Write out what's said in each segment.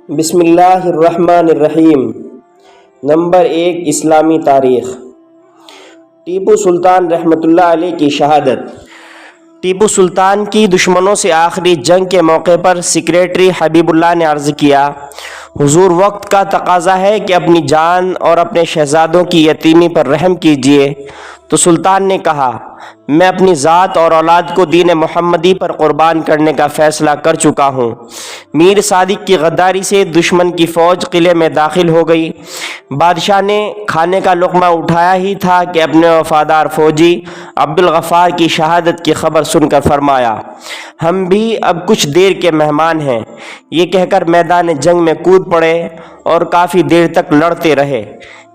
بسم اللہ الرحمن الرحیم۔ نمبر 1، اسلامی تاریخ۔ ٹیپو سلطان رحمۃ اللہ علیہ کی شہادت۔ ٹیپو سلطان کی دشمنوں سے آخری جنگ کے موقع پر سیکریٹری حبیب اللہ نے عرض کیا، حضور وقت کا تقاضا ہے کہ اپنی جان اور اپنے شہزادوں کی یتیمی پر رحم کیجیے۔ تو سلطان نے کہا، میں اپنی ذات اور اولاد کو دین محمدی پر قربان کرنے کا فیصلہ کر چکا ہوں۔ میر صادق کی غداری سے دشمن کی فوج قلعے میں داخل ہو گئی۔ بادشاہ نے کھانے کا لقمہ اٹھایا ہی تھا کہ اپنے وفادار فوجی عبدالغفار کی شہادت کی خبر سن کر فرمایا، ہم بھی اب کچھ دیر کے مہمان ہیں۔ یہ کہہ کر میدان جنگ میں کود پڑے اور کافی دیر تک لڑتے رہے،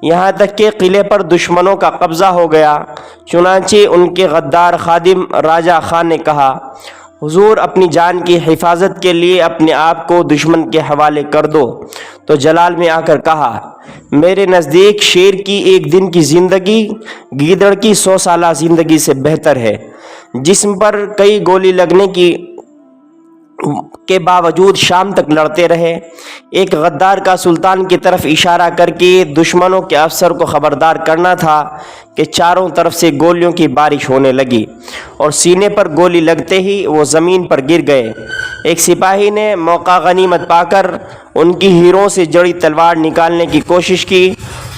یہاں تک کہ قلعے پر دشمنوں کا قبضہ ہو گیا۔ چنانچہ ان کے غدار خادم راجہ خان نے کہا، حضور اپنی جان کی حفاظت کے لیے اپنے آپ کو دشمن کے حوالے کر دو۔ تو جلال میں آ کر کہا، میرے نزدیک شیر کی ایک دن کی زندگی گیدڑ کی 100 سالہ زندگی سے بہتر ہے۔ جسم پر کئی گولی لگنے کے باوجود شام تک لڑتے رہے۔ ایک غدار کا سلطان کی طرف اشارہ کر کے دشمنوں کے افسر کو خبردار کرنا تھا کہ چاروں طرف سے گولیوں کی بارش ہونے لگی اور سینے پر گولی لگتے ہی وہ زمین پر گر گئے۔ ایک سپاہی نے موقع غنیمت پا کر ان کی ہیروں سے جڑی تلوار نکالنے کی کوشش کی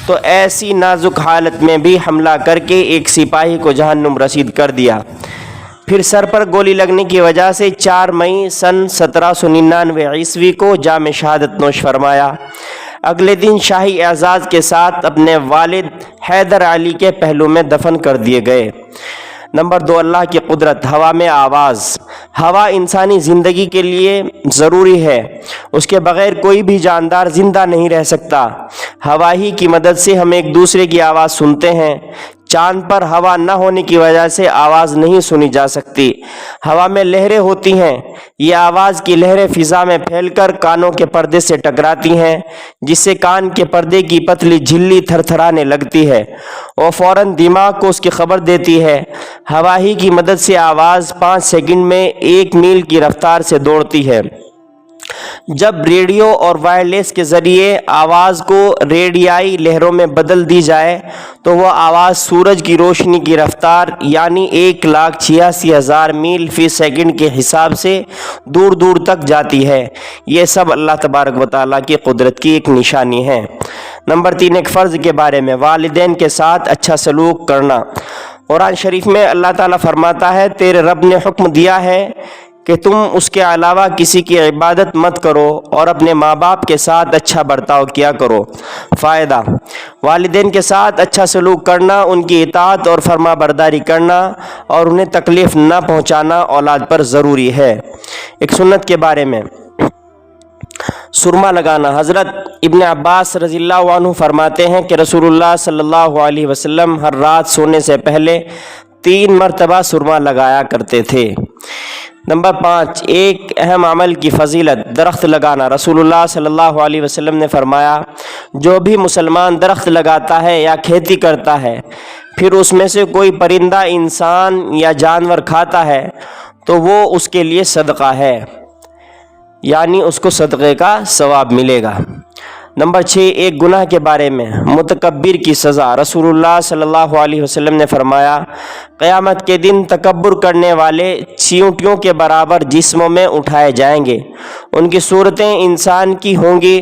تو ایسی نازک حالت میں بھی حملہ کر کے ایک سپاہی کو جہنم رسید کر دیا۔ پھر سر پر گولی لگنے کی وجہ سے 4 مئی سن 1799 عیسوی کو جام شہادت نوش فرمایا۔ اگلے دن شاہی اعزاز کے ساتھ اپنے والد حیدر علی کے پہلو میں دفن کر دیے گئے۔ نمبر 2، اللہ کی قدرت۔ ہوا میں آواز۔ ہوا انسانی زندگی کے لیے ضروری ہے، اس کے بغیر کوئی بھی جاندار زندہ نہیں رہ سکتا۔ ہوا ہی کی مدد سے ہم ایک دوسرے کی آواز سنتے ہیں۔ چاند پر ہوا نہ ہونے کی وجہ سے آواز نہیں سنی جا سکتی۔ ہوا میں لہریں ہوتی ہیں، یہ آواز کی لہریں فضا میں پھیل کر کانوں کے پردے سے ٹکراتی ہیں، جس سے کان کے پردے کی پتلی جھلی تھر تھرانے لگتی ہے اور فوراً دماغ کو اس کی خبر دیتی ہے۔ ہوا ہی کی مدد سے آواز 5 سیکنڈ میں 1 میل کی رفتار سے دوڑتی ہے۔ جب ریڈیو اور وائرلیس کے ذریعے آواز کو ریڈیائی لہروں میں بدل دی جائے تو وہ آواز سورج کی روشنی کی رفتار یعنی 1,86,000 میل فی سیکنڈ کے حساب سے دور دور تک جاتی ہے۔ یہ سب اللہ تبارک و تعالیٰ کی قدرت کی ایک نشانی ہے۔ نمبر 3، ایک فرض کے بارے میں، والدین کے ساتھ اچھا سلوک کرنا۔ قرآن شریف میں اللہ تعالیٰ فرماتا ہے، تیرے رب نے حکم دیا ہے کہ تم اس کے علاوہ کسی کی عبادت مت کرو اور اپنے ماں باپ کے ساتھ اچھا برتاؤ کیا کرو۔ فائدہ، والدین کے ساتھ اچھا سلوک کرنا، ان کی اطاعت اور فرما برداری کرنا اور انہیں تکلیف نہ پہنچانا اولاد پر ضروری ہے۔ ایک سنت کے بارے میں، سرما لگانا۔ حضرت ابن عباس رضی اللہ عنہ فرماتے ہیں کہ رسول اللہ صلی اللہ علیہ وسلم ہر رات سونے سے پہلے 3 مرتبہ سرما لگایا کرتے تھے۔ نمبر 5، ایک اہم عمل کی فضیلت، درخت لگانا۔ رسول اللہ صلی اللہ علیہ وسلم نے فرمایا، جو بھی مسلمان درخت لگاتا ہے یا کھیتی کرتا ہے پھر اس میں سے کوئی پرندہ، انسان یا جانور کھاتا ہے تو وہ اس کے لیے صدقہ ہے، یعنی اس کو صدقے کا ثواب ملے گا۔ نمبر 6، ایک گناہ کے بارے میں، متکبر کی سزا۔ رسول اللہ صلی اللہ علیہ وسلم نے فرمایا، قیامت کے دن تکبر کرنے والے چیونٹیوں کے برابر جسموں میں اٹھائے جائیں گے، ان کی صورتیں انسان کی ہوں گی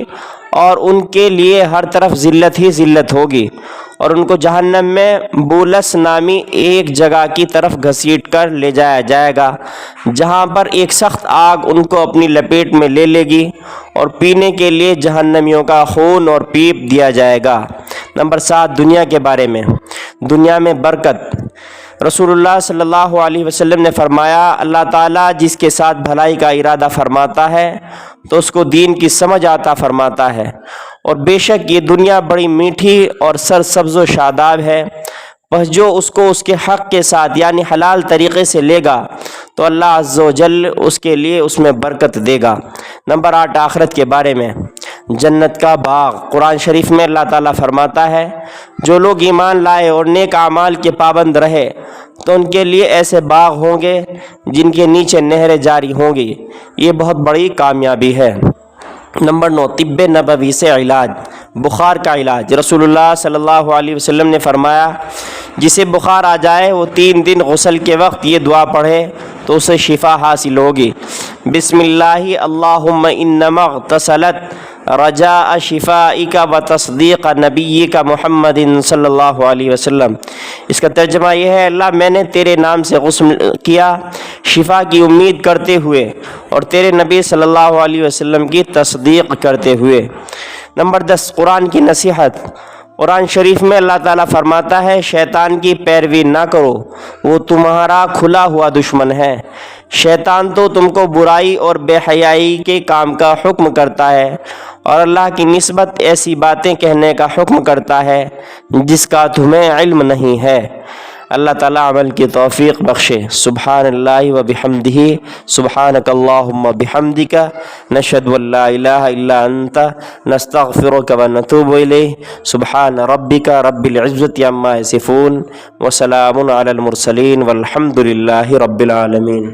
اور ان کے لیے ہر طرف ذلت ہی ذلت ہوگی اور ان کو جہنم میں بولس نامی ایک جگہ کی طرف گھسیٹ کر لے جایا جائے گا، جہاں پر ایک سخت آگ ان کو اپنی لپیٹ میں لے لے گی اور پینے کے لیے جہنمیوں کا خون اور پیپ دیا جائے گا۔ نمبر 7، دنیا کے بارے میں، دنیا میں برکت۔ رسول اللہ صلی اللہ علیہ وسلم نے فرمایا، اللہ تعالیٰ جس کے ساتھ بھلائی کا ارادہ فرماتا ہے تو اس کو دین کی سمجھ عطا فرماتا ہے، اور بے شک یہ دنیا بڑی میٹھی اور سرسبز و شاداب ہے، بس جو اس کو اس کے حق کے ساتھ یعنی حلال طریقے سے لے گا تو اللہ عز و جل اس کے لیے اس میں برکت دے گا۔ نمبر 8، آخرت کے بارے میں، جنت کا باغ۔ قرآن شریف میں اللہ تعالیٰ فرماتا ہے، جو لوگ ایمان لائے اور نیک اعمال کے پابند رہے تو ان کے لیے ایسے باغ ہوں گے جن کے نیچے نہریں جاری ہوں گی۔ یہ بہت بڑی کامیابی ہے۔ نمبر 9، طب نبوی سے علاج، بخار کا علاج۔ رسول اللہ صلی اللہ علیہ وسلم نے فرمایا جسے بخار آ جائے وہ 3 دن غسل کے وقت یہ دعا پڑھے تو اسے شفا حاصل ہوگی۔ بسم اللہ اللہم انما اغتسلت رجاء شفائک و تصدیق نبیک محمد صلی اللہ علیہ وسلم۔ اس کا ترجمہ یہ ہے، اللہ میں نے تیرے نام سے غسل کیا شفا کی امید کرتے ہوئے اور تیرے نبی صلی اللہ علیہ وسلم کی تصدیق کرتے ہوئے۔ نمبر 10، قرآن کی نصیحت۔ قرآن شریف میں اللہ تعالیٰ فرماتا ہے شیطان کی پیروی نہ کرو، وہ تمہارا کھلا ہوا دشمن ہے۔ شیطان تو تم کو برائی اور بے حیائی کے کام کا حکم کرتا ہے اور اللہ کی نسبت ایسی باتیں کہنے کا حکم کرتا ہے جس کا تمہیں علم نہیں ہے۔ اللہ تعالیٰ عمل کی توفیق بخشے۔ سبحان اللہ و بحمدہ، سبحانک اللہم بحمدک، نشہد ان لا الہ الا انت، نستغفرک و نتوب الیہ۔ سبحان ربک رب العزت عما یصفون، وسلام علی المرسلین، والحمد للہ رب العالمین۔